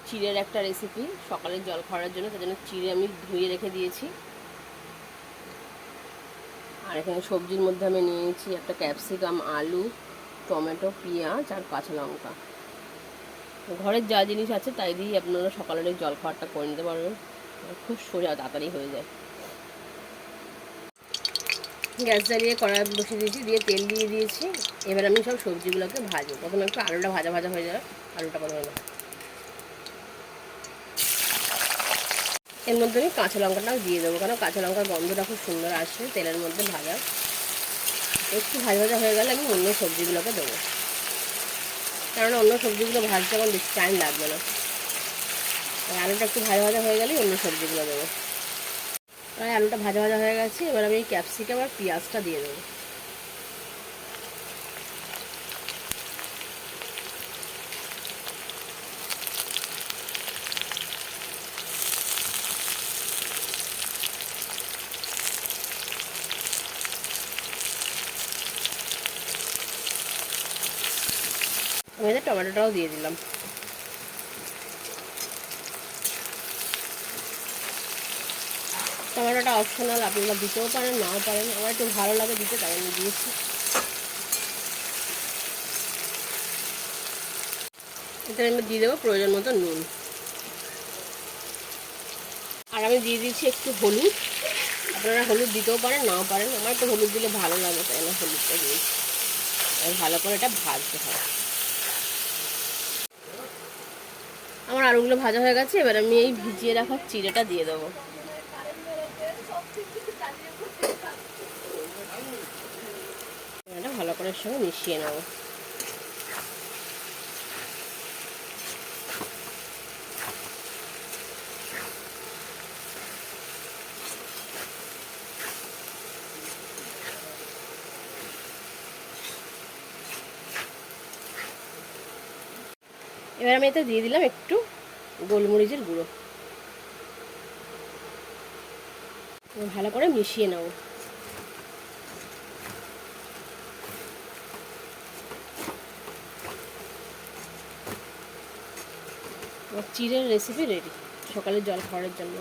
চিড়ের একটা রেসিপি সকালের জল খাওয়ার জন্য, তার জন্য চিড়ে আমি ধুয়ে রেখে দিয়েছি। আর এখানে সবজির মধ্যে আমি নিয়েছি একটা ক্যাপসিকাম, আলু, টমেটো, পেঁয়াজ আর কাঁচা লঙ্কা। ঘরের যা জিনিস আছে তাই দিয়েই আপনারা সকালের এই জল খাওয়ারটা করে নিতে পারবেন, খুব সোজা, তাড়াতাড়ি হয়ে যায়। গ্যাস জ্বালিয়ে কড়াই বসিয়ে দিয়েছি, দিয়ে তেল দিয়ে দিয়েছি। এবার আমি সব সবজিগুলোকে ভাজবো। প্রথমে একটু আলুটা ভাজা ভাজা হয়ে যাবে, আলুটা প্রথমে। এর মধ্যে আমি কাঁচা লঙ্কাটাও দিয়ে দেবো, কারণ কাঁচা লঙ্কার গন্ধটা খুব সুন্দর আসে তেলের মধ্যে ভাজা। একটু ভাজা ভাজা হয়ে গেলে আমি অন্য সবজিগুলোকে দেবো, কারণ অন্য সবজিগুলো ভাজতে আমার বেশি টাইম লাগবে না। আর আলুটা একটু ভাজা ভাজা হয়ে গেলেই অন্য সবজিগুলো দেবো। আর আলুটা ভাজা ভাজা হয়ে গেছে, এবার আমি এই ক্যাপসিকাম আর পেঁয়াজটা দিয়ে দেবো। আমি এতে টমেটোটাও দিয়ে দিলাম। টমেটোটা অপশনাল, আপনারা দিতেও পারেন, নাও পারেন। আমার একটু ভালো লাগে দিতে, তাই আমি দিয়েছি। এতে আমি দিয়ে দেবো প্রয়োজন মতো নুন। আর আমি দিয়ে দিয়েছি একটু হলুদ। আপনারা হলুদ দিতেও পারেন, নাও পারেন। আমার একটু হলুদ দিলে ভালো লাগে, তাই না হলুদটা দিয়েছি। আর ভালো করে এটা ভাজতে হয়। আমার আলুগুলো ভাজা হয়ে গেছে, এবার আমি এই ভিজিয়ে রাখা চিড়েটা দিয়ে দেবো। এটা ভালো করে সঙ্গে মিশিয়ে নেব। এবার আমি এতে দিয়ে দিলাম একটু গোলমরিচের গুঁড়ো। ভালো করে মিশিয়ে নেব। চিড়ের রেসিপি রেডি সকালের জল খাওয়ার জন্য।